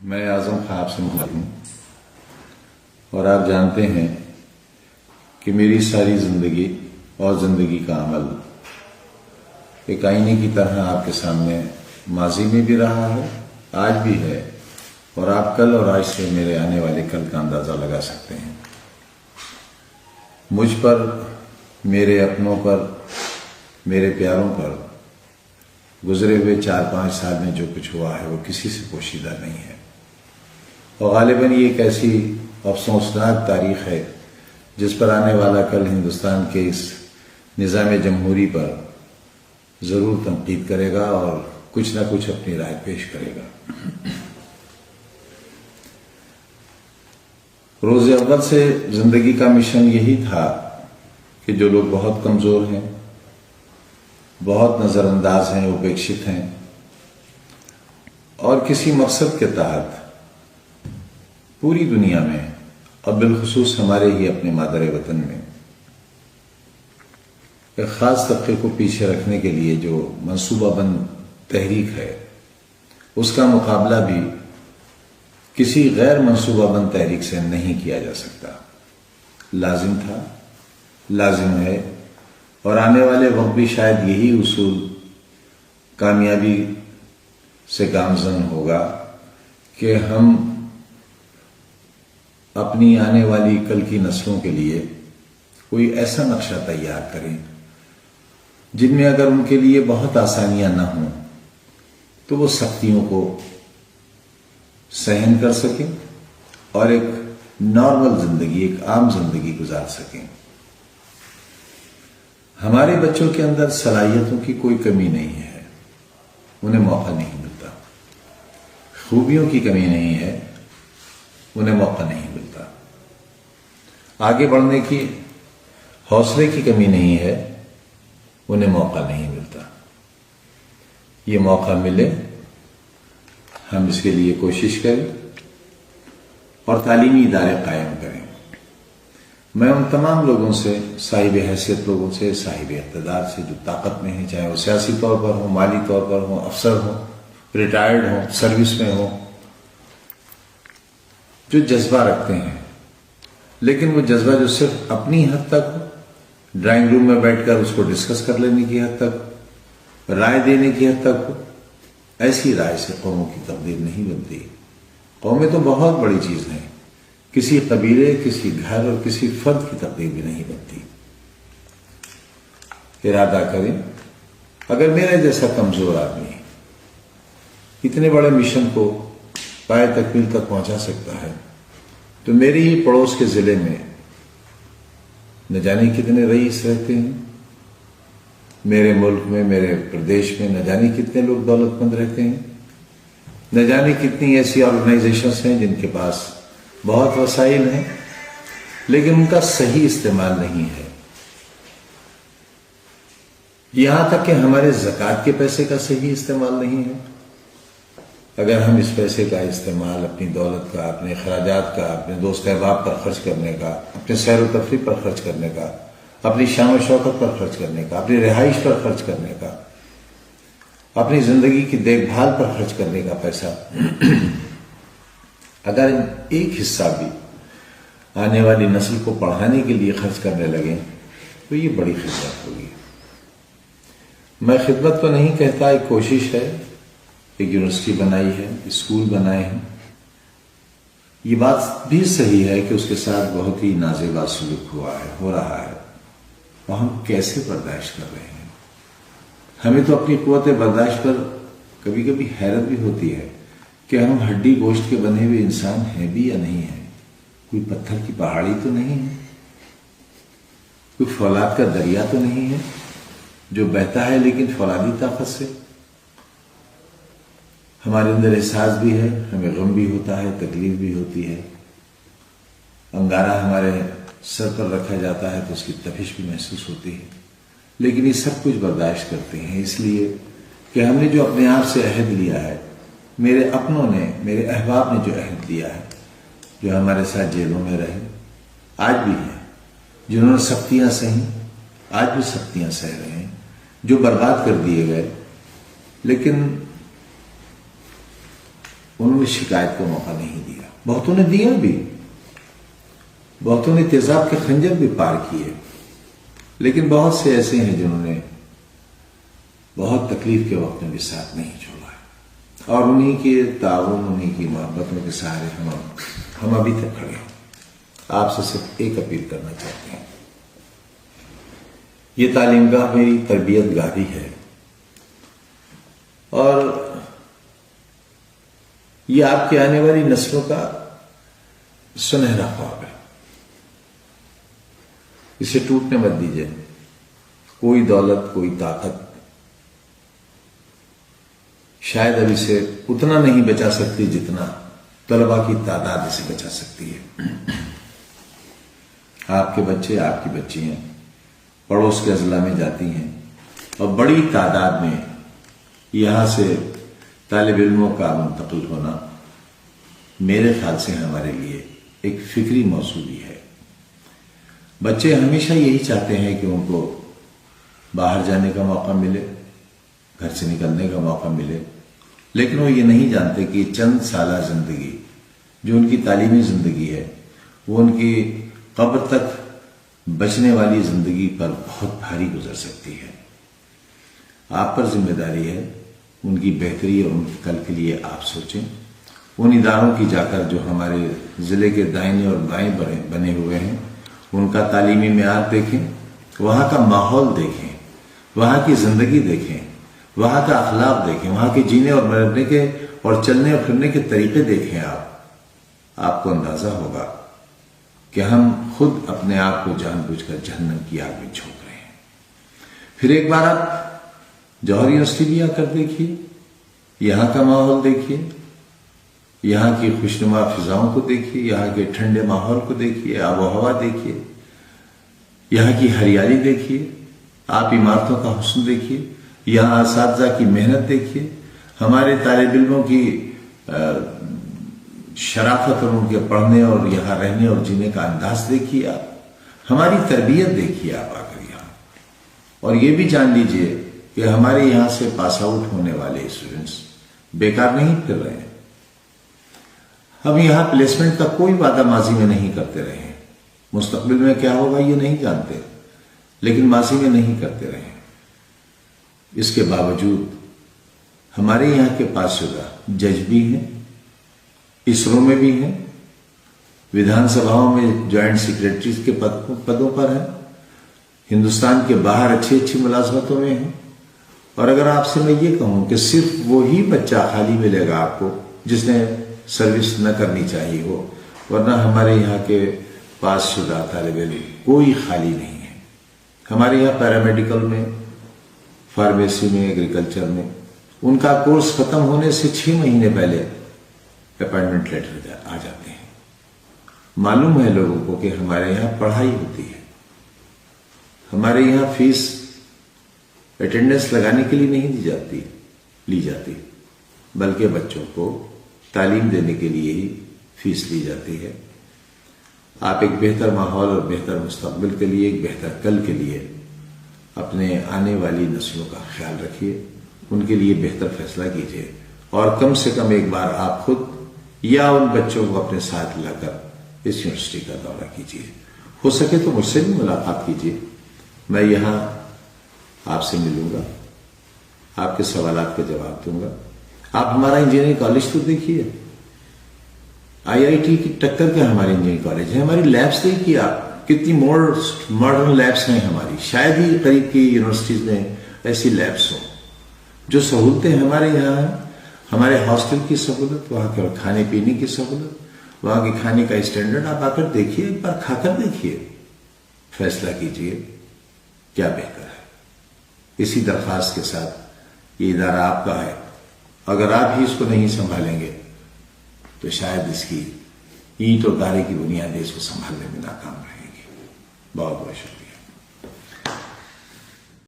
میں اعظم خان آپ سے مخاطب ہوں اور آپ جانتے ہیں کہ میری ساری زندگی اور زندگی کا عمل ایک آئینے کی طرح آپ کے سامنے ماضی میں بھی رہا ہے، آج بھی ہے، اور آپ کل اور آج سے میرے آنے والے کل کا اندازہ لگا سکتے ہیں۔ مجھ پر، میرے اپنوں پر، میرے پیاروں پر گزرے ہوئے 4-5 سال میں جو کچھ ہوا ہے وہ کسی سے پوشیدہ نہیں ہے، اور غالباً یہ ایک ایسی افسوسناک تاریخ ہے جس پر آنے والا کل ہندوستان کے اس نظام جمہوری پر ضرور تنقید کرے گا اور کچھ نہ کچھ اپنی رائے پیش کرے گا۔ روز اول سے زندگی کا مشن یہی تھا کہ جو لوگ بہت کمزور ہیں، بہت نظر انداز ہیں، اپیکشت ہیں، اور کسی مقصد کے تحت پوری دنیا میں اور بالخصوص ہمارے ہی اپنے مادر وطن میں ایک خاص طبقے کو پیچھے رکھنے کے لیے جو منصوبہ بند تحریک ہے، اس کا مقابلہ بھی کسی غیر منصوبہ بند تحریک سے نہیں کیا جا سکتا۔ لازم تھا، لازم ہے، اور آنے والے وقت بھی شاید یہی اصول کامیابی سے گامزن ہوگا کہ ہم اپنی آنے والی کل کی نسلوں کے لیے کوئی ایسا نقشہ تیار کریں جن میں اگر ان کے لیے بہت آسانیاں نہ ہوں تو وہ سختیوں کو سہن کر سکیں اور ایک نارمل زندگی، ایک عام زندگی گزار سکیں۔ ہمارے بچوں کے اندر صلاحیتوں کی کوئی کمی نہیں ہے، انہیں موقع نہیں ملتا، خوبیوں کی کمی نہیں ہے، انہیں موقع نہیں ملتا، آگے بڑھنے کی حوصلے کی کمی نہیں ہے، انہیں موقع نہیں ملتا۔ یہ موقع ملے، ہم اس کے لیے کوشش کریں اور تعلیمی ادارے قائم کریں۔ میں ان تمام لوگوں سے، صاحب حیثیت لوگوں سے، صاحب اقتدار سے جو طاقت میں ہیں، چاہے وہ سیاسی طور پر ہوں، مالی طور پر ہوں، افسر ہوں، ریٹائرڈ ہوں، سروس میں ہوں، جو جذبہ رکھتے ہیں، لیکن وہ جذبہ جو صرف اپنی حد تک ہو، ڈرائنگ روم میں بیٹھ کر اس کو ڈسکس کر لینے کی حد تک، رائے دینے کی حد تک ہو، ایسی رائے سے قوموں کی تقدیر نہیں بنتی۔ قومیں تو بہت بڑی چیز ہیں، کسی قبیلے، کسی گھر اور کسی فرد کی تقدیر بھی نہیں بنتی۔ ارادہ کریں، اگر میرے جیسا کمزور آدمی اتنے بڑے مشن کو پائے تکمیل تک پہنچا سکتا ہے تو میری ہی پڑوس کے ضلع میں نہ جانے کتنے رئیس رہتے ہیں، میرے ملک میں، میرے پردیش میں نہ جانے کتنے لوگ دولت مند رہتے ہیں، نہ جانے کتنی ایسی آرگنائزیشنز ہیں جن کے پاس بہت وسائل ہیں لیکن ان کا صحیح استعمال نہیں ہے۔ یہاں تک کہ ہمارے زکوٰۃ کے پیسے کا صحیح استعمال نہیں ہے۔ اگر ہم اس پیسے کا استعمال اپنی دولت کا، اپنے اخراجات کا، اپنے دوست احباب پر خرچ کرنے کا، اپنے سیر و تفریح پر خرچ کرنے کا، اپنی شان و شوکت پر خرچ کرنے کا، اپنی رہائش پر خرچ کرنے کا، اپنی زندگی کی دیکھ بھال پر خرچ کرنے کا پیسہ اگر ایک حصہ بھی آنے والی نسل کو پڑھانے کے لیے خرچ کرنے لگیں تو یہ بڑی خدمت ہوگی۔ میں خدمت تو نہیں کہتا، ایک کوشش ہے، ایک یونیورسٹی بنائی ہے، اسکول بنائے ہیں، یہ بات بھی صحیح ہے کہ اس کے ساتھ بہت ہی نازیبا سلوک ہو رہا ہے، اور ہم کیسے برداشت کر رہے ہیں؟ ہمیں تو اپنی قوت برداشت پر کبھی کبھی حیرت بھی ہوتی ہے کہ ہم ہڈی گوشت کے بنے ہوئے انسان ہیں بھی یا نہیں ہیں، کوئی پتھر کی پہاڑی تو نہیں ہے، کوئی فولاد کا دریا تو نہیں ہے جو بہتا ہے لیکن فولادی طاقت سے۔ ہمارے اندر احساس بھی ہے، ہمیں غم بھی ہوتا ہے، تکلیف بھی ہوتی ہے، انگارہ ہمارے سر پر رکھا جاتا ہے تو اس کی تپش بھی محسوس ہوتی ہے، لیکن یہ سب کچھ برداشت کرتے ہیں اس لیے کہ ہم نے جو اپنے آپ سے عہد لیا ہے، میرے اپنوں نے، میرے احباب نے جو عہد لیا ہے، جو ہمارے ساتھ جیلوں میں رہے، آج بھی ہیں، جنہوں نے سختیاں سہیں، آج بھی سختیاں سہ رہے ہیں، جو برباد کر دیے گئے، لیکن انہوں نے شکایت کا موقع نہیں دیا. بہتوں نے دیا بھی، بہتوں نے تیزاب کے خنجر بھی پار کیے، لیکن بہت سے ایسے ہیں جنہوں نے بہت تکلیف کے وقت میں بھی ساتھ نہیں چھوڑا ہے، اور انہی کے تعاون، انہی کی محبتوں کے سہارے ہم ابھی تک کھڑے ہیں. آپ سے صرف ایک اپیل کرنا چاہتے ہیں. یہ تعلیم گاہ میری تربیت گاہ بھی ہے، اور یہ آپ کی آنے والی نسلوں کا سنہرا خواب ہے. اسے ٹوٹنے مت دیجیے. کوئی دولت، کوئی طاقت شاید اب اسے اتنا نہیں بچا سکتی جتنا طلباء کی تعداد اسے بچا سکتی ہے. آپ کے بچے، آپ کی بچیاں پڑوس کے اضلاع میں جاتی ہیں، اور بڑی تعداد میں یہاں سے طالب علموں کا منتقل ہونا میرے خیال سے ہمارے لیے ایک فکری موضوع ہے. بچے ہمیشہ یہی چاہتے ہیں کہ ان کو باہر جانے کا موقع ملے، گھر سے نکلنے کا موقع ملے، لیکن وہ یہ نہیں جانتے کہ چند سالہ زندگی جو ان کی تعلیمی زندگی ہے، وہ ان کی قبر تک بچنے والی زندگی پر بہت بھاری گزر سکتی ہے. آپ پر ذمہ داری ہے ان کی بہتری اور ان کے کل کے لیے آپ سوچیں. ان اداروں کی جا کر جو ہمارے ضلع کے دائیں اور بائیں بنے ہوئے ہیں، ان کا تعلیمی معیار دیکھیں، وہاں کا ماحول دیکھیں، وہاں کی زندگی دیکھیں، وہاں کا اخلاق دیکھیں، وہاں کے جینے اور مرنے کے اور چلنے اور پھرنے کے طریقے دیکھیں. آپ کو اندازہ ہوگا کہ ہم خود اپنے آپ کو جان بوجھ کر جہنم کی آگ میں جھونک رہے ہیں. پھر ایک بار آپ جوہر یونیورسٹی بھی آ کر دیکھیے، یہاں کا ماحول دیکھیے، یہاں کی خوشنما فضاؤں کو دیکھیے، یہاں کے ٹھنڈے ماحول کو دیکھیے، آب و ہوا دیکھیے، یہاں کی ہریالی دیکھیے، آپ عمارتوں کا حسن دیکھیے، یہاں اساتذہ کی محنت دیکھیے، ہمارے طالب علموں کی شرافت اور ان کے پڑھنے اور یہاں رہنے اور جینے کا انداز دیکھیے. آپ ہماری تربیت دیکھیے آپ آ کر یہاں. اور یہ بھی جان لیجئے کہ ہمارے یہاں سے پاس آؤٹ ہونے والے اسٹوڈنٹس بیکار نہیں پھر رہے ہیں. ہم یہاں پلیسمنٹ کا کوئی وعدہ ماضی میں نہیں کرتے رہے ہیں. مستقبل میں کیا ہوگا یہ نہیں جانتے، لیکن ماضی میں نہیں کرتے رہے. اس کے باوجود ہمارے یہاں کے پاس شدہ جج بھی ہیں، اسرو میں بھی ہیں، ودھان سبھاؤں میں جوائنٹ سیکریٹریز کے پدوں پر ہیں، ہندوستان کے باہر اچھی ملازمتوں میں ہیں. اور اگر آپ سے میں یہ کہوں کہ صرف وہی بچہ خالی ملے گا آپ کو جس نے سروس نہ کرنی چاہیے ہو، ورنہ ہمارے یہاں کے پاس شدہ طالب علم کوئی خالی نہیں ہے. ہمارے یہاں پیرامیڈیکل میں، فارمیسی میں، ایگریکلچر میں ان کا کورس ختم ہونے سے 6 مہینے پہلے اپائنٹمنٹ لیٹر آ جاتے ہیں. معلوم ہے لوگوں کو کہ ہمارے یہاں پڑھائی ہوتی ہے. ہمارے یہاں فیس اٹینڈنس لگانے کے لیے نہیں لی جاتی بلکہ بچوں کو تعلیم دینے کے لیے ہی فیس لی جاتی ہے. آپ ایک بہتر ماحول اور بہتر مستقبل کے لیے، ایک بہتر کل کے لیے اپنے آنے والی نسلوں کا خیال رکھیے، ان کے لیے بہتر فیصلہ کیجیے، اور کم سے کم ایک بار آپ خود یا ان بچوں کو اپنے ساتھ لا کر اس یونیورسٹی کا دورہ کیجیے. ہو سکے تو مجھ سے بھی ملاقات کیجیے. میں یہاں آپ سے ملوں گا، آپ کے سوالات کا جواب دوں گا. آپ ہمارا انجینئرنگ کالج تو دیکھیے، IIT کی ٹکر کے ہمارے انجینئرنگ کالج ہے. ہماری لیبس دیکھیے آپ، کتنی ماڈرن لیبس ہیں ہماری. شاید ہی قریب کی یونیورسٹیز میں ایسی لیبس ہوں. جو سہولتیں ہمارے یہاں ہیں، ہمارے ہاسٹل کی سہولت، وہاں کے کھانے پینے کی سہولت، وہاں کے کھانے کا اسٹینڈرڈ، آپ آ کر دیکھیے، ایک بار کھا کر دیکھیے، فیصلہ کیجیے کیا بہتر ہے. اسی درخواست کے ساتھ یہ ادارہ آپ کا ہے. اگر آپ ہی اس کو نہیں سنبھالیں گے تو شاید اس کی اینٹ اور گارے کی بنیادیں اس کو سنبھالنے میں ناکام رہیں گی. بہت بہت شکریہ.